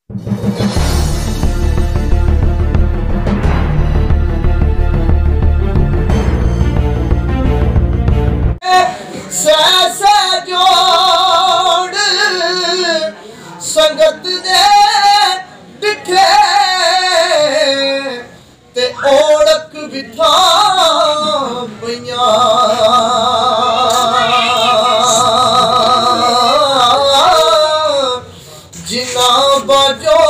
संगत दे डिठे ते ओढ़क बिठा पिया जिना बाजो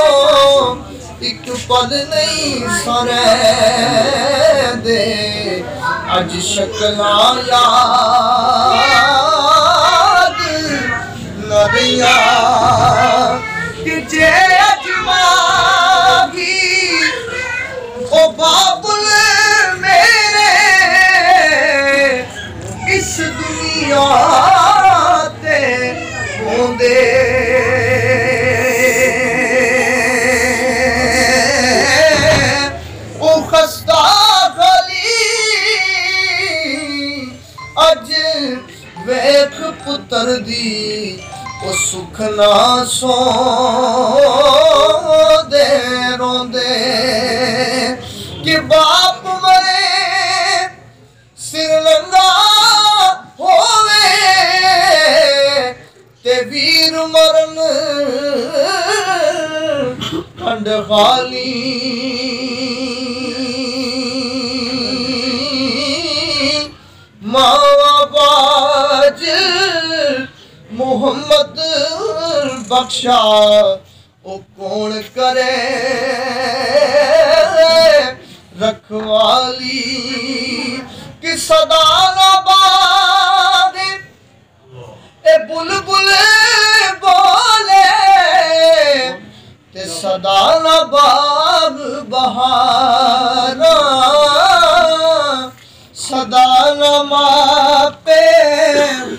एक पल नहीं सरे दे अज शक्ला याद नदिया जे अजमागी ओ बाबुल मेरे इस दुनिया ते होंदे ओ खस्ता गली अज वेख पुत्र दी ओ सुख ना सो दे रोंदे कि बाप मरे सिर नंगा होवे ते वीर मरन खंड खाली मावा बाज मोहम्मद बख्शा ओ कौन करे रखवाली कि सदा बाग ए बुलबुल बोले ते सदा बाग बहारा सदा मापे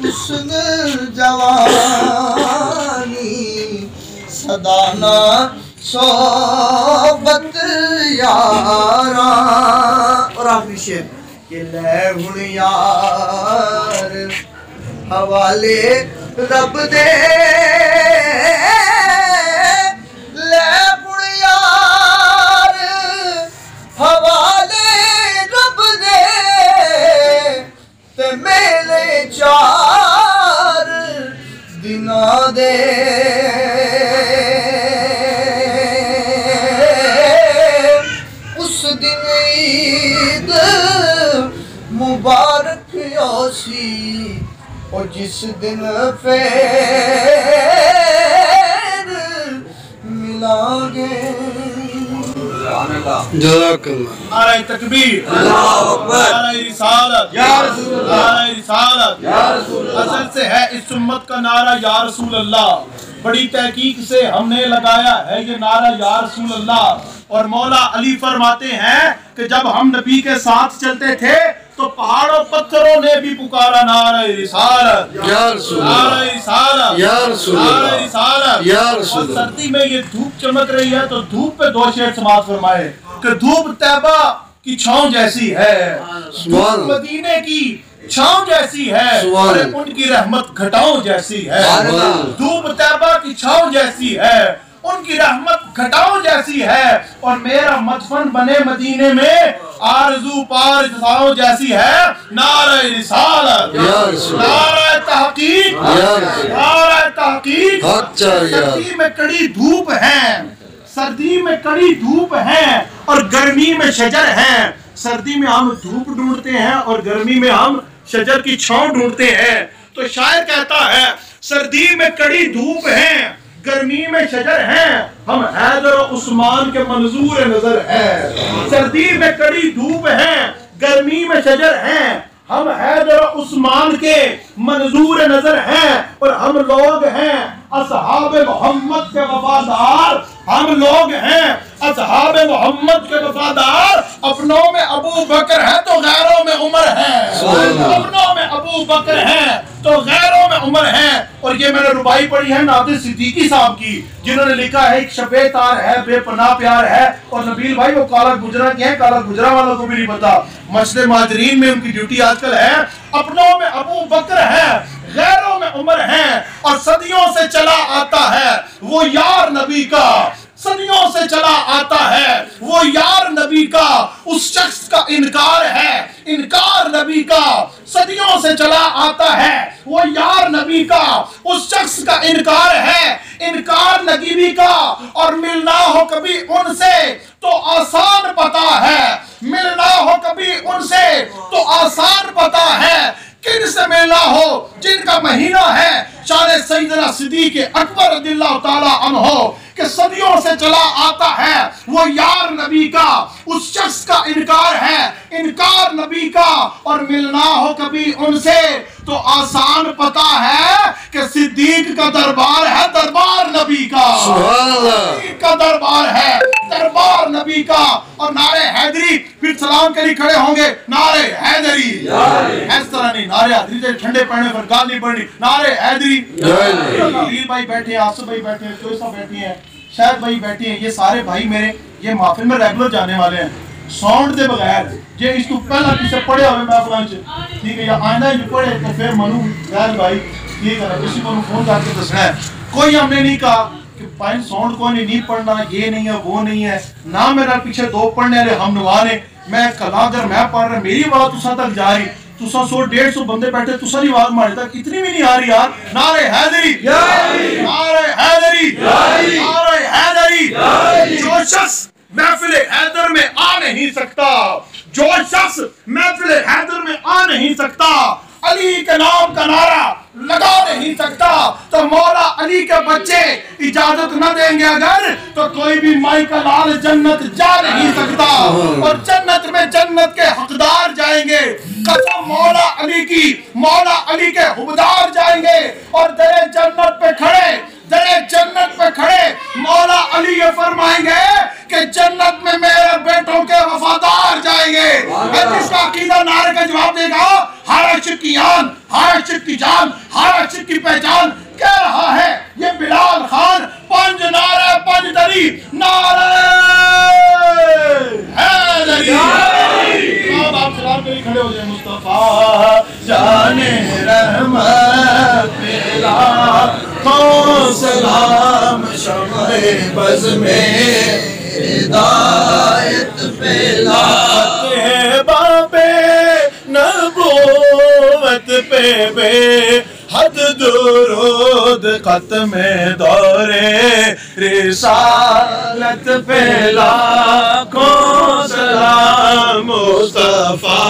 हुस्न जवानी सदा ना सोबत यारा। और आखिरी शेर कि ले हुण यार हवाले रब दे ले हुण यार हवाले रब दे ते मेले चार दिना दे उस दिन ईद मुबारक योसी और जिस दिन फिर मिलांगे। नारे तकबीर, नारे रिसालत, नारे रिसालत असल से है इस उम्मत का नारा या रसूल अल्लाह। बड़ी तहकीक से हमने लगाया है ये नारा या रसूल अल्लाह। और मौला अली फरमाते हैं कि जब हम नबी के साथ चलते थे तो पहाड़ों पत्थरों ने भी पुकारा नारा रिसालत, नारा रिसालत, नारा रिसालत। और सर्दी में ये धूप चमक रही है तो धूप पे दो शेर समाज फरमाए कि धूप तैबा की छांव जैसी है, धूप मदीने की छांव जैसी है और उनकी रहमत घटाओं जैसी है। धूप तैबा की छांव जैसी है, उनकी रहमत घटाओं जैसी है और मेरा मदफन बने मदीने में आरज़ू पारज़ाओं जैसी है। नारे रिसालत, नारे तहकीक, नारे तहकीक। सर्दी में कड़ी धूप है, सर्दी में कड़ी धूप है और गर्मी में शजर है। सर्दी में हम धूप ढूंढते हैं और गर्मी में हम शजर की छांव ढूंढते हैं। तो शायर कहता है सर्दी में कड़ी धूप है, गर्मी में शजर हैं, हम हैदर और उस्मान के मंजूर नजर हैं। सर्दी में कड़ी धूप है, गर्मी में शजर हैं, हम हैदर और उस्मान के मंजूर नजर हैं। और हम लोग हैं असहाबे मोहम्मद के वफादार, हम लोग हैं असहाबे मोहम्मद के वफादार। अपनों में अबू बकर है तो गैरों में उमर है, अपनों में अबू बकर है तो गैरों में उमर है। और ये मैंने रुबाई पढ़ी है नादिर सिद्दीकी साहब की, जिन्होंने लिखा है एक शबे तार है बेपनाह प्यार है। और नबील भाई वो काला गुजरा के हैं, काला गुजरा वालों को भी नहीं पता। मस्जिद माजरीन में उनकी ड्यूटी आजकल है। अपनों में अबू बकर है, गैरों में उमर है और सदियों से चला आता है वो यार नबी का। सदियों से चला आता है, वो यार नबी का उस शख्स का इनकार है। इनकार नबी का सदियों से चला आता है, वो यार नबी का उस शख्स का इनकार है। इनकार नबी का और मिलना हो कभी उनसे तो आसान पता है, मिलना हो कभी उनसे तो आसान पता है। किन से मिलना हो जिनका महीना है शान सैयदना सिद्दीक़ अकबर रज़ियल्लाहु ताला अन्हो के सदियों से चला आता है, वो यार नबी का उस शख्स का इनकार है। इनकार नबी का और मिलना हो कभी उनसे तो आसान पता है कि सिद्दीक का दरबार है, दरबार नबी का, सिद्दीक का दरबार है, दरबार नबी का। और नारे हैदरी फिर सलाम के लिए खड़े होंगे, नारे हैदरी, इस तरह नहीं, नारे हैदरी से ठंडे पड़ने पर गाल नहीं पड़नी, नारे हैदरी। वीर भाई बैठे हैं, आसफ भाई बैठे हैं, चोइसा बैठी हैं, शायद भाई बैठे हैं, ये सारे भाई मेरे ये महफिल में रेगुलर जाने वाले हैं। साउंड के बगैर जे इसको पहला किसे पढ़े हुए महफिल च, ठीक है, या आइंदा ही पढ़े तो फिर मनु गैर भाई ठीक है, किसी को फोन करके दसना है। कोई हमने नहीं कहा कि भाई साउंड को नहीं पढ़ना, ये नहीं है वो नहीं है, ना मेरा पीछे दो पढ़ने वाले हम नवा ने, मैं कलागर मैं पढ़ रहा, मेरी बात तुसा तक जा रही, तुसा 100-150 बंदे बैठे, तुसा की आवाज मारे तक इतनी भी नहीं आ रही यार। नारे हैदरी, नारे हैदरी, नारे हैदरी। जो शख्स महफिल हैदर में आ नहीं सकता, जो शख्स महफिल हैदर में आ नहीं सकता, अली के नाम का नारा लगा नहीं सकता, तो मौला अली के बच्चे इजाजत न देंगे अगर, तो कोई भी माई का लाल जन्नत जा नहीं सकता। और जन्नत में जन्नत के हकदार जाएंगे, कसम मौला अली की, मौला अली के हुबदार जाएंगे। और दरे जन्नत पे खड़े, दरे जन्नत पे खड़े मौला अली ये फरमाएंगे कि जन्नत में मेरे बेटों के वफादार जाएंगे। जिसका अकीदा नारे का जवाब देगा, हर आशिक की आन, हर आशिक की जान, हर आशिक की पहचान, कह रहा है ये बिलाल खान। पंज नारे पंज दरी, नारे हैदरी। आप सलाम के लिए खड़े हो जाए। मुस्तफा जाने रहमत बिलाल को सलाम, शम्ए बज़ में हिदायत फैलाते हैं, बाबे नबूवत पे बे हद दुरूद खत्म दौरे रिसालत पे लाखों सलाम। मुस्तफा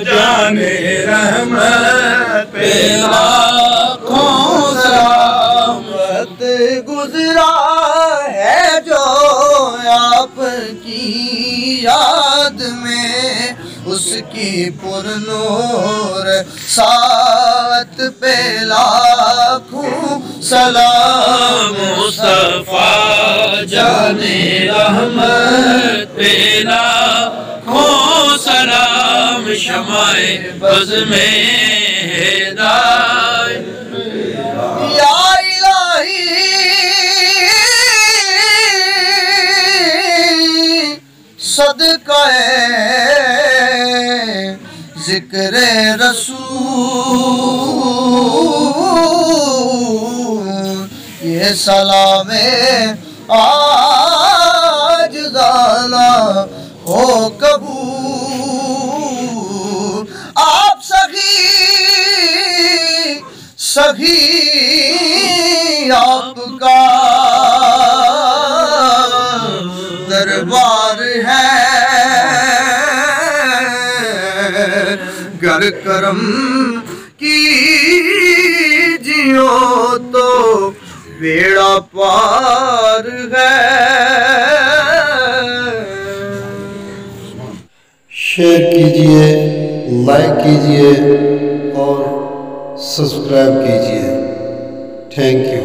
जाने रहमत पे लाखों सलाम। गुजरा है जो आपकी याद में, उसकी पुरनूर साथ पे लाखों सलाम। मुस्तफा जाने रहमत पे लाखों सलाम, शमाए बज़ में हिदायत। या इलाही सदका ज़िक्र रसूल, ये सलामे आज ज़ाला हो कबूल। आप सखी आपका दरबार है, गर करम की जियो तो बेड़ा पार है। शेयर कीजिए, लाइक कीजिए और सब्सक्राइब कीजिए। Thank you.